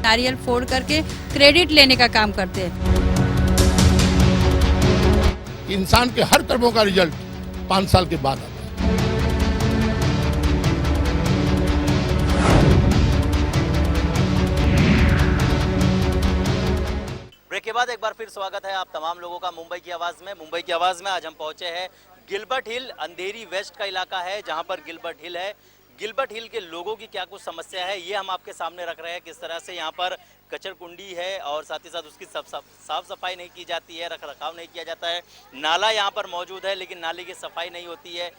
नारियल फोड़ करके क्रेडिट लेने का काम करते हैं। इंसान के हर कर्मों का रिजल्ट 5 साल के बाद आता है। ब्रेक के बाद एक बार फिर स्वागत है आप तमाम लोगों का मुंबई की आवाज़ में। मुंबई की आवाज़ में आज हम पहुंचे हैं गिलबर्ट हिल, अंधेरी वेस्ट का इलाका है जहां पर गिलबर्ट हिल है। गिलबर्ट हिल के लोगों की क्या कुछ समस्या है ये हम आपके सामने रख रहे हैं। किस तरह से यहाँ पर कचरकुंडी है और साथ ही साथ उसकी साफ सफाई नहीं की जाती है, रख रखाव नहीं किया जाता है। नाला यहाँ पर मौजूद है लेकिन नाले की सफाई नहीं होती है।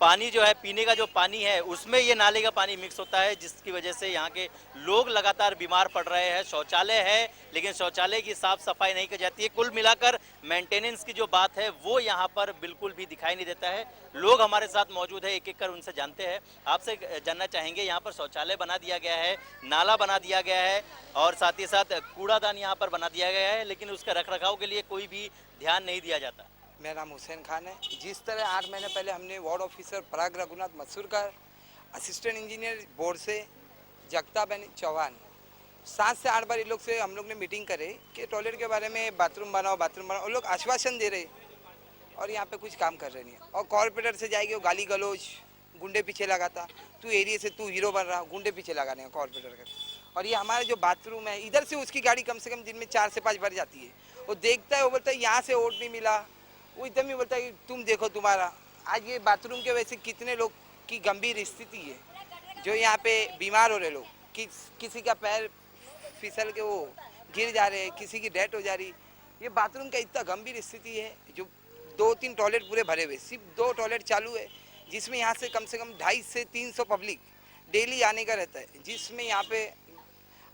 पानी जो है, पीने का जो पानी है उसमें ये नाले का पानी मिक्स होता है, जिसकी वजह से यहाँ के लोग लगातार बीमार पड़ रहे हैं। शौचालय है लेकिन शौचालय की साफ सफाई नहीं की जाती है। कुल मिलाकर मेंटेनेंस की जो बात है वो यहाँ पर बिल्कुल भी दिखाई नहीं देता है। लोग हमारे साथ मौजूद है, एक एक कर उनसे जानते हैं। आपसे जानना चाहेंगे, यहाँ पर शौचालय बना दिया गया है, नाला बना दिया गया है और साथ ही साथ कूड़ादान यहाँ पर बना दिया गया है, लेकिन उसका रख रखाव के लिए कोई भी ध्यान नहीं दिया जाता। मेरा नाम हुसैन खान है। जिस तरह 8 महीने पहले हमने ward officer Parag Raghunath Masurkar, assistant engineer board से जगता बहन चौहान, 7 से 8 बार ये लोग से हम लोग ने मीटिंग करे कि टॉयलेट के बारे में बाथरूम बनाओ। वो लोग आश्वासन दे रहे और यहाँ पे कुछ काम कर रहे नहीं। और कॉर्पोरेटर से जाएगी वो गाली गलोच, गुंडे पीछे लगाता, तू एरिया से तू हीरो बन रहा, गुंडे पीछे लगाने का कॉर्पोरेटर का। और ये हमारा जो बाथरूम है, इधर से उसकी गाड़ी कम से कम दिन में 4 से 5 बार जाती है। वो देखता है, वो बोलता है यहाँ से वोट नहीं मिला, वो एकदम ही बोलता है कि तुम देखो तुम्हारा। आज ये बाथरूम के वजह से कितने लोग की गंभीर स्थिति है जो यहाँ पे बीमार हो रहे लोग, किसी का पैर फिसल के वो गिर जा रहे हैं, किसी की डेथ हो जा रही। ये बाथरूम का इतना गंभीर स्थिति है जो 2-3 टॉयलेट पूरे भरे हुए, सिर्फ 2 टॉयलेट चालू है, जिसमें यहाँ से कम 250 से 300 पब्लिक डेली आने का रहता है। जिसमें यहाँ पे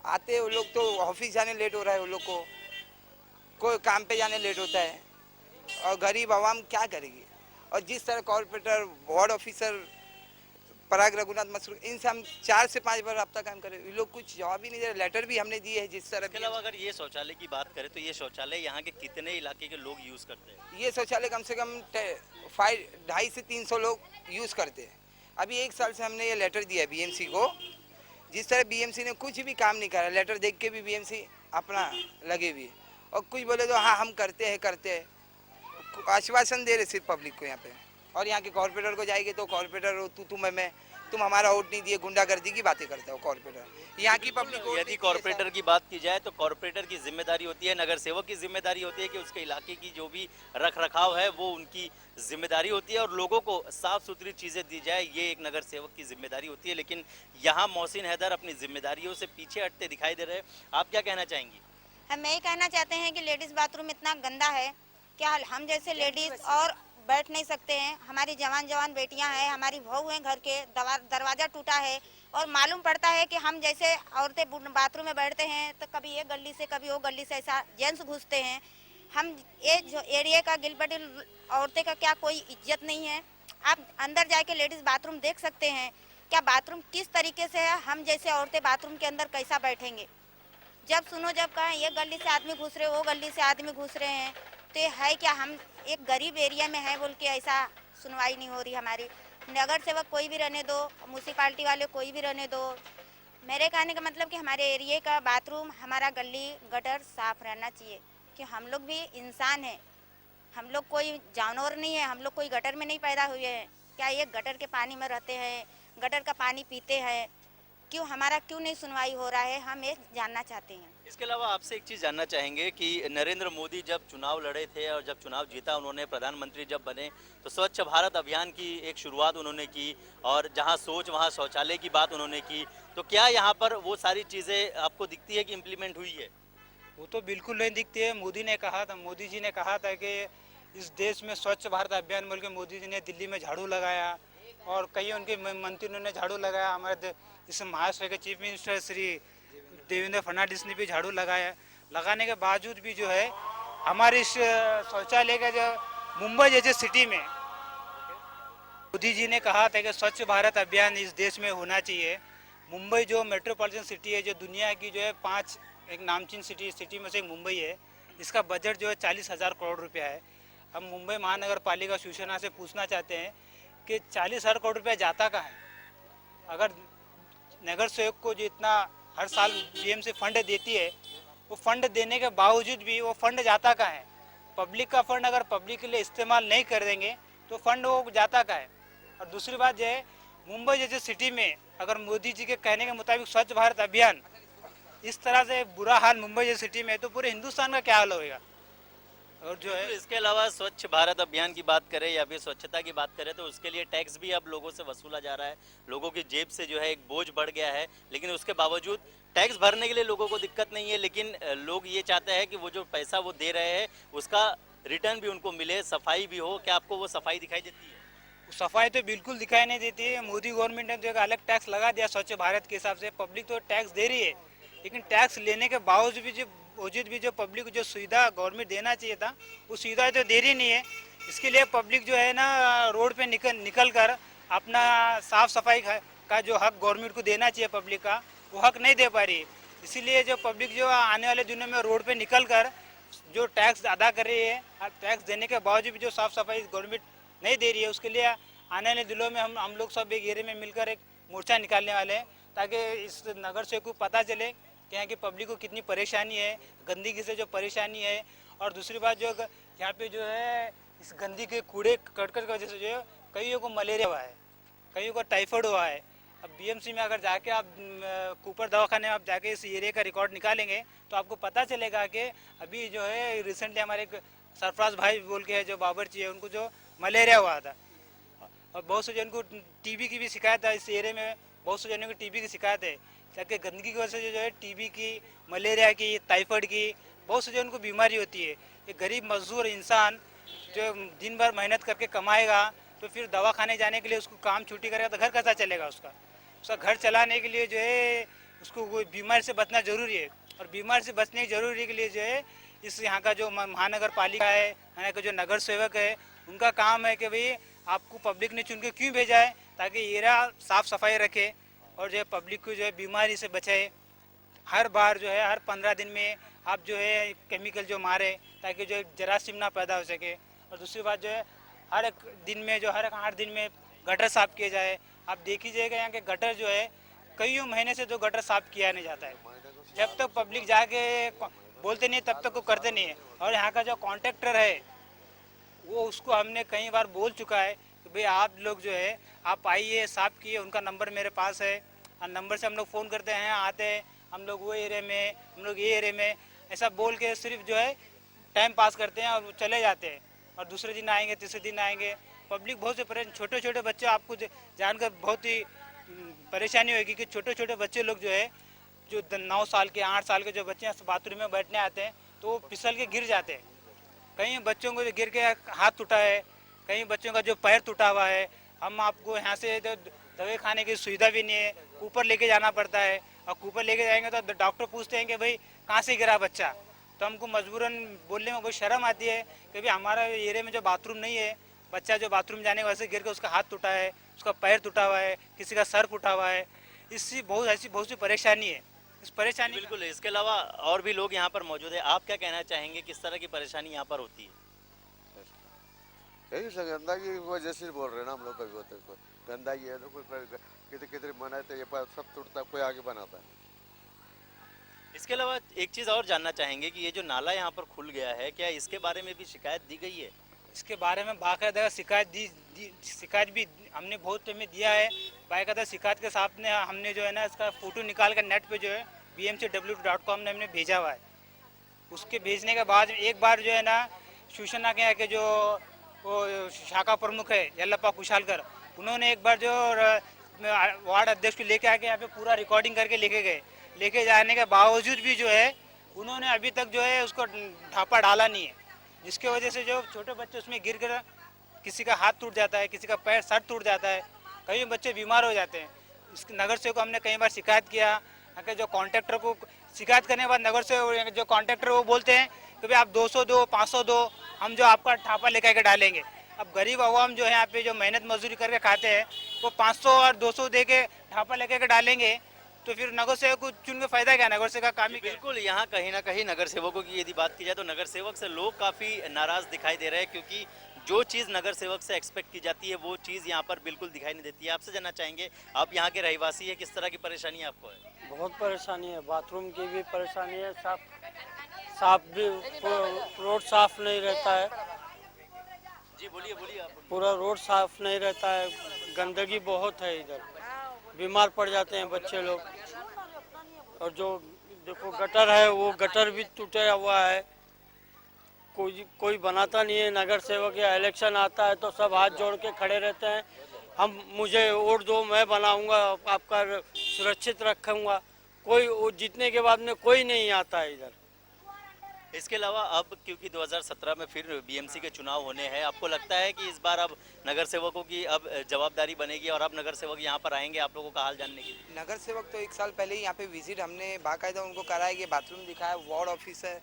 आते वो लोग तो ऑफिस जाने लेट हो रहा है, वो लोग को कोई काम पे जाने लेट होता है और गरीब आवाम क्या करेगी। और जिस तरह corporator, ward officer Parag Raghunath मसूर, इनसे हम 4 से 5 बार रब्ता काम करे, ये लोग कुछ जवाब ही नहीं दे रहे। लेटर भी हमने दिए है। जिस तरह इसके अलावा अगर ये शौचालय की बात करें तो ये शौचालय यहाँ के कितने इलाके के लोग यूज़ करते हैं? ये शौचालय कम से कम 250 से 300 लोग यूज़ करते हैं। अभी 1 साल से हमने ये लेटर दिया है बीएमसी को। जिस तरह बीएमसी ने कुछ भी काम नहीं करा, लेटर देख के भी बीएमसी अपना लगे हुए, और कुछ बोले तो हाँ हम करते हैं, आश्वासन दे रहे सिर्फ पब्लिक को यहाँ पे। और यहाँ के कॉर्पोरेटर को जाएंगे तो कॉर्पोरेटर तुम हमारा वोट नहीं दिए, गुंडागर्दी की बातें करते हो कॉर्पोरेटर। यहाँ की पब्लिक यदि कॉर्पोरेटर की बात की जाए तो कॉर्पोरेटर की जिम्मेदारी होती है, नगर सेवक की जिम्मेदारी होती है कि उसके इलाके की जो भी रख रखाव है वो उनकी जिम्मेदारी होती है और लोगों को साफ सुथरी चीज़ें दी जाए, ये एक नगर सेवक की जिम्मेदारी होती है। लेकिन यहाँ मोहसिन हैदर अपनी जिम्मेदारियों से पीछे हटते दिखाई दे रहे हैं। आप क्या कहना चाहेंगी? हम यही कहना चाहते हैं कि लेडीज़ बाथरूम इतना गंदा है क्या हम जैसे लेडीज़ और बैठ नहीं सकते हैं। हमारी जवान बेटियां हैं, हमारी बहू हैं, घर के दरवाज़ा टूटा है और मालूम पड़ता है कि हम जैसे औरतें बाथरूम में बैठते हैं तो कभी ये गली से कभी वो गली से ऐसा जेंट्स घुसते हैं। हम ये जो एरिया का गिलबर्ट औरतें का क्या कोई इज्जत नहीं है? आप अंदर जाके लेडीज़ बाथरूम देख सकते हैं क्या बाथरूम किस तरीके से है। हम जैसे औरतें बाथरूम के अंदर कैसा बैठेंगे? जब सुनो जब कहें ये गली से आदमी घुस रहे, वो गली से आदमी घुस रहे हैं, तो ये है क्या? हम एक गरीब एरिया में है बोल के ऐसा सुनवाई नहीं हो रही हमारी। नगर सेवक कोई भी रहने दो, म्यूनसिपाल्टी वाले कोई भी रहने दो। मेरे कहने का मतलब कि हमारे एरिया का बाथरूम, हमारा गली गटर साफ रहना चाहिए कि हम लोग भी इंसान हैं, हम लोग कोई जानवर नहीं है, हम लोग कोई गटर में नहीं पैदा हुए हैं। क्या ये गटर के पानी में रहते हैं, गटर का पानी पीते हैं? हमारा क्यों नहीं सुनवाई हो रहा है, हम ये जानना चाहते हैं। इसके अलावा आपसे एक चीज़ जानना चाहेंगे कि नरेंद्र मोदी जब चुनाव लड़े थे और जब चुनाव जीता उन्होंने, प्रधानमंत्री जब बने तो स्वच्छ भारत अभियान की एक शुरुआत उन्होंने की और जहां सोच वहां शौचालय की बात उन्होंने की, तो क्या यहां पर वो सारी चीज़ें आपको दिखती है कि इम्प्लीमेंट हुई है? वो तो बिल्कुल नहीं दिखती है। मोदी जी ने कहा था कि इस देश में स्वच्छ भारत अभियान बोल के मोदी जी ने दिल्ली में झाड़ू लगाया और कई उनके मंत्रियों ने झाड़ू लगाया। हमारे इस महाराष्ट्र के चीफ मिनिस्टर श्री देवेंद्र फडणवीस ने भी झाड़ू लगाया। लगाने के बावजूद भी जो है हमारे इस शौचालय का जो मुंबई जैसे सिटी में मोदी जी ने कहा था कि स्वच्छ भारत अभियान इस देश में होना चाहिए। मुंबई जो मेट्रोपॉलिटन सिटी है, जो दुनिया की जो है 5 एक नामचीन सिटी में से एक मुंबई है, इसका बजट जो है 40,000 करोड़ रुपया है। हम मुंबई महानगर पालिका शिवसेना से पूछना चाहते हैं कि 40,000 करोड़ रुपया जाता कहाँ है? अगर नगर सेवक को जो इतना हर साल बीएमसी फंड देती है, वो फंड देने के बावजूद भी वो फंड जाता कहाँ है? पब्लिक का फंड अगर पब्लिक के लिए इस्तेमाल नहीं कर देंगे तो फंड वो जाता कहाँ है? और दूसरी बात यह है, मुंबई जैसे सिटी में अगर मोदी जी के कहने के मुताबिक स्वच्छ भारत अभियान इस तरह से बुरा हाल मुंबई जैसे सिटी में है तो पूरे हिंदुस्तान का क्या हाल होगा? और जो है इसके अलावा स्वच्छ भारत अभियान की बात करें या फिर स्वच्छता की बात करें तो उसके लिए टैक्स भी अब लोगों से वसूला जा रहा है। लोगों की जेब से जो है एक बोझ बढ़ गया है, लेकिन उसके बावजूद टैक्स भरने के लिए लोगों को दिक्कत नहीं है, लेकिन लोग ये चाहते हैं कि वो जो पैसा वो दे रहे हैं उसका रिटर्न भी उनको मिले, सफाई भी हो। क्या आपको वो सफाई दिखाई देती है? सफाई तो बिल्कुल दिखाई नहीं देती है। मोदी गवर्नमेंट ने जो एक अलग टैक्स लगा दिया स्वच्छ भारत के हिसाब से, पब्लिक तो टैक्स दे रही है, लेकिन टैक्स लेने के बावजूद भी जो पब्लिक को जो सुविधा गवर्नमेंट देना चाहिए था वो सुविधा तो दे रही नहीं है। इसके लिए पब्लिक जो है ना रोड पे निकल कर अपना साफ सफाई का जो हक गवर्नमेंट को देना चाहिए पब्लिक का, वो हक नहीं दे पा रही है। इसीलिए जो पब्लिक जो आने वाले दिनों में रोड पे निकल कर जो टैक्स अदा कर रही है, टैक्स देने के बावजूद भी जो साफ सफाई गवर्नमेंट नहीं दे रही है, उसके लिए आने वाले दिनों में हम लोग सब एक एरिया में मिलकर एक मोर्चा निकालने वाले हैं ताकि इस नगर से को पता चले कि यहाँ की पब्लिक को कितनी परेशानी है, गंदगी से जो परेशानी है। और दूसरी बात जो यहाँ पे जो है इस गंदगी के कूड़े करकट की वजह से जो है कईयों को मलेरिया हुआ है, कईयों को टाइफाइड हुआ है। अब बीएमसी में अगर जाके आप कूपर दवाखाने में आप जाके इस एरिया का रिकॉर्ड निकालेंगे तो आपको पता चलेगा कि अभी जो है रिसेंटली हमारे एक सरफराज भाई बोल के है जो बावर्ची है, उनको जो मलेरिया हुआ था और बहुत से जन को टीबी की भी शिकायत है। इस एरिया में बहुत से जनों को टीबी की शिकायत है, ताकि गंदगी की वजह से जो है टीबी की, मलेरिया की, टाइफाइड की बहुत से जन को बीमारी होती है। एक गरीब मजदूर इंसान जो दिन भर मेहनत करके कमाएगा तो फिर दवा खाने जाने के लिए उसको काम छुट्टी करेगा तो घर कैसा चलेगा? उसका घर चलाने के लिए जो है उसको कोई बीमारी से बचना जरूरी है। और बीमारी से बचने की जरूरी के लिए जो है इस यहाँ का जो महानगर पालिका है, यहाँ का जो नगर सेवक है, उनका काम है कि भाई आपको पब्लिक ने चुन के क्यों भेजा है, ताकि एरिया साफ सफाई रखे और जो है पब्लिक को जो है बीमारी से बचाए। हर बार जो है हर 15 दिन में आप जो है केमिकल जो मारे ताकि जो जरासीम ना पैदा हो सके। और दूसरी बात जो है हर एक दिन में जो हर एक 8 दिन में गटर साफ किया जाए। आप देख लीजिएगा यहाँ के गटर जो है कईयों महीने से जो गटर साफ किया नहीं जाता है, जब तक पब्लिक जाके बोलते नहीं तब तक वो करते नहीं है। और यहाँ का जो कॉन्ट्रैक्टर है वो उसको हमने कई बार बोल चुका है कि भाई आप लोग जो है आप आइए साफ किए, उनका नंबर मेरे पास है और नंबर से हम लोग फ़ोन करते हैं, आते हैं हम लोग वो एरिया में, हम लोग ये एरिया में, ऐसा बोल के सिर्फ जो है टाइम पास करते हैं और चले जाते हैं। और दूसरे दिन आएंगे, तीसरे दिन आएंगे। पब्लिक बहुत से परेशान, छोटे छोटे बच्चे आपको जानकर बहुत ही परेशानी होगी कि छोटे छोटे बच्चे लोग जो है जो 9 साल के 8 साल के जो बच्चे बाथरूम में बैठने आते हैं तो वो फिसल के गिर जाते हैं। कई बच्चों को गिर के हाथ टूटा है, कई बच्चों का जो पैर टूटा हुआ है। हम आपको यहाँ से दवाई खाने की सुविधा भी नहीं है, कूपर लेके जाना पड़ता है और कूपर लेके जाएंगे तो डॉक्टर पूछते हैं कि भाई कहाँ से गिरा बच्चा, तो हमको मजबूरन बोलने में बहुत शर्म आती है कि भाई हमारा एरिया में जो बाथरूम नहीं है, बच्चा जो बाथरूम जाने की वजह से गिर के उसका हाथ टूटा है, उसका पैर टूटा हुआ है, किसी का सर फूटा हुआ है। इससे बहुत सी परेशानी है। इस परेशानी बिल्कुल। इसके अलावा और भी लोग यहाँ पर मौजूद है, आप क्या कहना चाहेंगे, किस तरह की परेशानी यहाँ पर होती है? यही सब गंदा की वजह से बोल रहे हैं ना हम लोग। कभी होते गंदा ही है तो कोई कितने बनाते ये सब टूटता, कोई आगे बनाता है। इसके अलावा एक चीज़ और जानना चाहेंगे कि ये जो नाला यहाँ पर खुल गया है, क्या इसके बारे में भी शिकायत दी गई है? इसके बारे में बाकायदा शिकायत भी हमने बहुत में दिया है। बाकायदा शिकायत के साथ ने हमने जो है ना इसका फ़ोटो निकाल कर नेट पे जो है bmcw.com ने हमने भेजा हुआ है। उसके भेजने के बाद एक बार जो है ना शिवसेना के यहाँ के जो वो शाखा प्रमुख है यल्लप्पा कुशालकर, उन्होंने एक बार जो वार्ड अध्यक्ष को लेके आके यहाँ पे पूरा रिकॉर्डिंग करके लेके गए। लेके जाने के बावजूद भी जो है उन्होंने अभी तक जो है उसको ढापा डाला नहीं है, जिसके वजह से जो छोटे बच्चे उसमें गिर कर किसी का हाथ टूट जाता है, किसी का पैर सर टूट जाता है, कई बच्चे बीमार हो जाते हैं। इस नगर सेवक को हमने कई बार शिकायत किया, अगर जो कॉन्ट्रैक्टर को शिकायत करने के बाद नगर से जो कॉन्ट्रैक्टर वो बोलते हैं कि भाई आप 200 दो, 500 दो, हम जो आपका ठापा लेकर के डालेंगे। अब गरीब आवाम जो है यहाँ पे जो मेहनत मजदूरी करके खाते हैं वो 500 और 200 दे के ठापा लेकर के डालेंगे तो फिर नगर सेवक को चुन के फायदा क्या? नगर सेवक का काम ही बिल्कुल। यहाँ कहीं ना कहीं नगर सेवकों की यदि बात की जाए तो नगर सेवक से लोग काफ़ी नाराज़ दिखाई दे रहे हैं, क्योंकि जो चीज़ नगर सेवक से एक्सपेक्ट की जाती है वो चीज़ यहाँ पर बिल्कुल दिखाई नहीं देती है। आपसे जानना चाहेंगे, आप यहाँ के रहवासी है, किस तरह की परेशानी आपको है? बहुत परेशानी है, बाथरूम की भी परेशानी है, साफ भी रोड साफ नहीं रहता है, जी बोलिए बोलिए आप। पूरा रोड साफ नहीं रहता है, गंदगी बहुत है इधर, बीमार पड़ जाते हैं बच्चे लोग। और जो देखो गटर है वो गटर भी टूटा हुआ है, कोई बनाता नहीं है। नगर सेवक या इलेक्शन आता है तो सब हाथ जोड़ के खड़े रहते हैं, मुझे वोट दो, मैं बनाऊंगा, आपका सुरक्षित रखूंगा। कोई वो जीतने के बाद में कोई नहीं आता है इधर। इसके अलावा अब क्योंकि 2017 में फिर बीएमसी के चुनाव होने हैं, आपको लगता है कि इस बार अब नगर सेवकों की अब जवाबदारी बनेगी और अब नगर सेवक यहाँ पर आएंगे आप लोगों का हाल जानने के लिए? नगर सेवक तो 1 साल पहले ही यहाँ पे विजिट हमने बाकायदा उनको कराया कि बाथरूम दिखाया, वार्ड ऑफिसर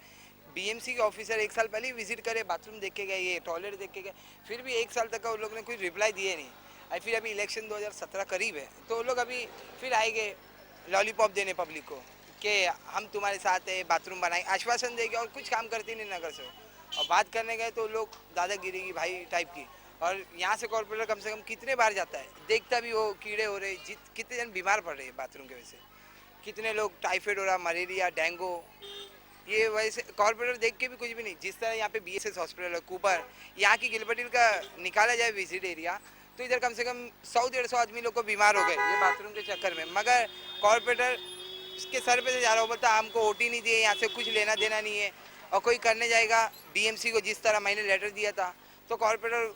बीएमसी के ऑफिसर 1 साल पहले ही विजिट करे, बाथरूम देख के गए, ये टॉयलेट देख के गए, फिर भी 1 साल तक का उन लोगों ने कोई रिप्लाई दिए नहीं। और फिर अभी इलेक्शन 2017 करीब है तो वो लोग अभी फिर आएंगे लॉलीपॉप देने पब्लिक को कि हम तुम्हारे साथ है, बाथरूम बनाएंगे, आश्वासन देंगे और कुछ काम करते नहीं नगर से। और बात करने गए तो लोग दादागिरी की भाई टाइप की। और यहाँ से कॉर्पोरेटर कम से कम कितने बार जाता है, देखता भी वो कीड़े हो रहे, कितने जन बीमार पड़ रहे हैं बाथरूम की वजह से, कितने लोग टाइफाइड हो रहा, मलेरिया, डेंगू, ये वैसे कॉर्पोरेटर देख के भी कुछ भी नहीं। जिस तरह यहाँ पे बीएसएस हॉस्पिटल है, कूपर, यहाँ की गिलबर्ट हिल का निकाला जाए विजिट एरिया तो इधर कम से कम 100-150 आदमी लोग को बीमार हो गए ये बाथरूम के चक्कर में। मगर कॉर्पोरेटर इसके सर पे से जा रहा हो, बोलता हमको ओटी नहीं दिए, यहाँ से कुछ लेना देना नहीं है। और कोई करने जाएगा बीएमसी को, जिस तरह मैंने लेटर दिया था तो कॉर्पोरेटर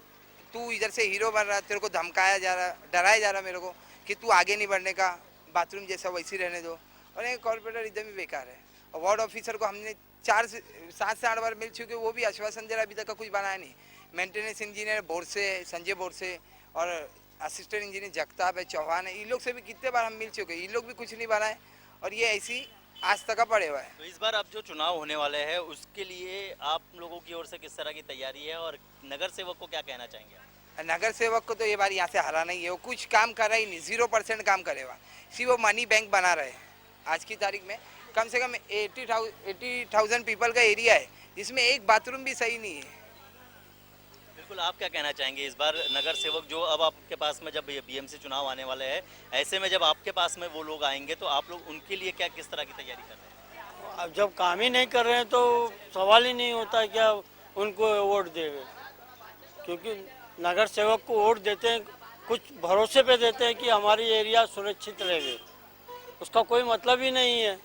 तू इधर से हीरो बन रहा, तेरे को धमकाया जा रहा, डराया जा रहा मेरे को कि तू आगे नहीं बढ़ने का, बाथरूम जैसा वैसे ही रहने दो। और ये कॉर्पोरेटर एकदम ही बेकार है। और वार्ड ऑफिसर को हमने 7 से 8 बार मिल चुके, वो भी आश्वासन दे रहा, अभी तक का कुछ बनाया नहीं। मेंटेनेंस इंजीनियर बोर्ड से संजय बोर्ड से और असिस्टेंट इंजीनियर जगताप है, चौहान है, इन लोग से भी कितने बार हम मिल चुके, इन लोग भी कुछ नहीं बनाए और ये ऐसी आज तक का पड़े हुआ है। तो इस बार अब जो चुनाव होने वाले हैं उसके लिए आप लोगों की ओर से किस तरह की तैयारी है और नगर सेवक को क्या कहना चाहेंगे आप? नगर सेवक को तो ये बार यहाँ से हराना ही है, वो कुछ काम कर रहा ही नहीं, 0% काम करेगा, सिर्फ वो मनी बैंक बना रहे। आज की तारीख में कम से कम 80,000 पीपल का एरिया है जिसमें एक बाथरूम भी सही नहीं है। बिल्कुल, आप क्या कहना चाहेंगे इस बार नगर सेवक जो अब आपके पास में जब बीएमसी चुनाव आने वाले हैं, ऐसे में जब आपके पास में वो लोग आएंगे तो आप लोग उनके लिए क्या किस तरह की तैयारी कर रहे हैं? अब जब काम ही नहीं कर रहे हैं तो सवाल ही नहीं होता क्या उनको वोट देंगे, क्योंकि नगर सेवक को वोट देते हैं कुछ भरोसे पे देते हैं कि हमारी एरिया सुरक्षित रहेगी, उसका कोई मतलब ही नहीं है।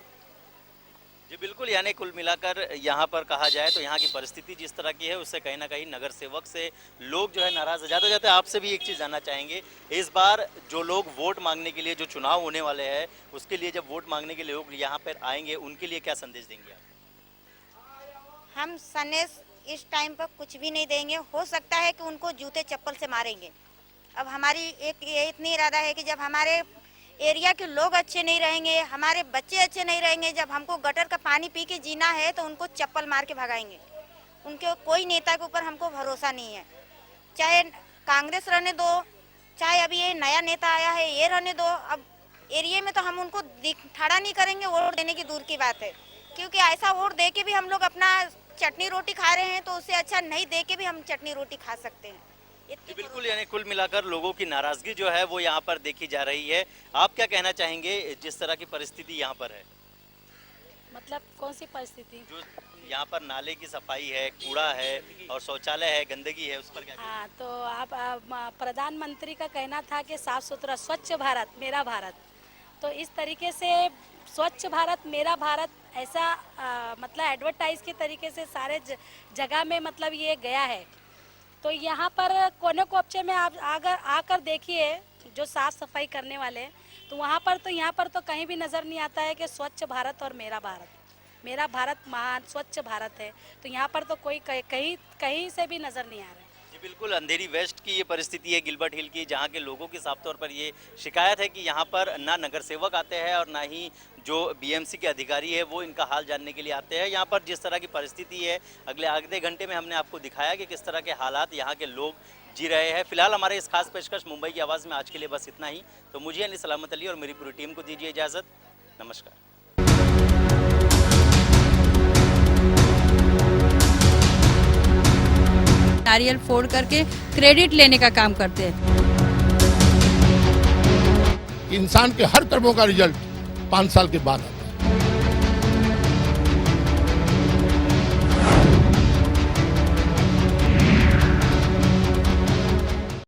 जी बिल्कुल, यानी कुल मिलाकर यहाँ पर कहा जाए तो यहाँ की परिस्थिति जिस तरह की है उससे कहीं ना कहीं नगर सेवक से लोग जो है नाराज हो जाते जाते। आपसे भी एक चीज़ जानना चाहेंगे, इस बार जो लोग वोट मांगने के लिए, जो चुनाव होने वाले हैं उसके लिए जब वोट मांगने के लिए लोग यहाँ पर आएंगे उनके लिए क्या संदेश देंगे आप? हम संदेश इस टाइम पर कुछ भी नहीं देंगे, हो सकता है कि उनको जूते चप्पल से मारेंगे। अब हमारी एक ये इतनी इरादा है कि जब हमारे एरिया के लोग अच्छे नहीं रहेंगे, हमारे बच्चे अच्छे नहीं रहेंगे, जब हमको गटर का पानी पी के जीना है तो उनको चप्पल मार के भगाएंगे। उनके कोई नेता के ऊपर हमको भरोसा नहीं है, चाहे कांग्रेस रहने दो, चाहे अभी ये नया नेता आया है ये रहने दो। अब एरिया में तो हम उनको खड़ा नहीं करेंगे, वोट देने की दूर की बात है, क्योंकि ऐसा वोट दे के भी हम लोग अपना चटनी रोटी खा रहे हैं तो उससे अच्छा नहीं दे के भी हम चटनी रोटी खा सकते हैं। जी बिल्कुल, यानी कुल मिलाकर लोगों की नाराजगी जो है वो यहाँ पर देखी जा रही है। आप क्या कहना चाहेंगे जिस तरह की परिस्थिति यहाँ पर है? मतलब कौन सी परिस्थिति? जो यहाँ पर नाले की सफाई है, कूड़ा है और शौचालय है, गंदगी है, उस पर क्या? हाँ, तो आप प्रधानमंत्री का कहना था कि साफ सुथरा स्वच्छ भारत मेरा भारत, तो इस तरीके से स्वच्छ भारत मेरा भारत ऐसा मतलब एडवर्टाइज के तरीके से सारे जगह में मतलब ये गया है। तो यहाँ पर कोने कोपचे में आप अगर आकर देखिए जो साफ सफाई करने वाले हैं तो वहाँ पर तो यहाँ पर तो कहीं भी नज़र नहीं आता है कि स्वच्छ भारत और मेरा भारत महान स्वच्छ भारत है। तो यहाँ पर तो कोई कहीं से भी नज़र नहीं आ रहा है। जी बिल्कुल, अंधेरी वेस्ट की ये परिस्थिति है गिलबर्ट हिल की, जहाँ के लोगों की साफ तौर पर ये शिकायत है कि यहाँ पर ना नगर सेवक आते हैं और ना ही जो बीएमसी के अधिकारी है वो इनका हाल जानने के लिए आते हैं। यहाँ पर जिस तरह की परिस्थिति है अगले आधे घंटे में हमने आपको दिखाया कि किस तरह के हालात यहाँ के लोग जी रहे हैं। फिलहाल हमारे इस खास पेशकश मुंबई की आवाज़ में आज के लिए बस इतना ही। तो मुझे यानी सलामत अली और मेरी पूरी टीम को दीजिए इजाज़त। नमस्कार। नारियल फोड़ करके क्रेडिट लेने का काम करते हैं। इंसान के हर कर्मों का रिजल्ट 5 साल के बाद आता है।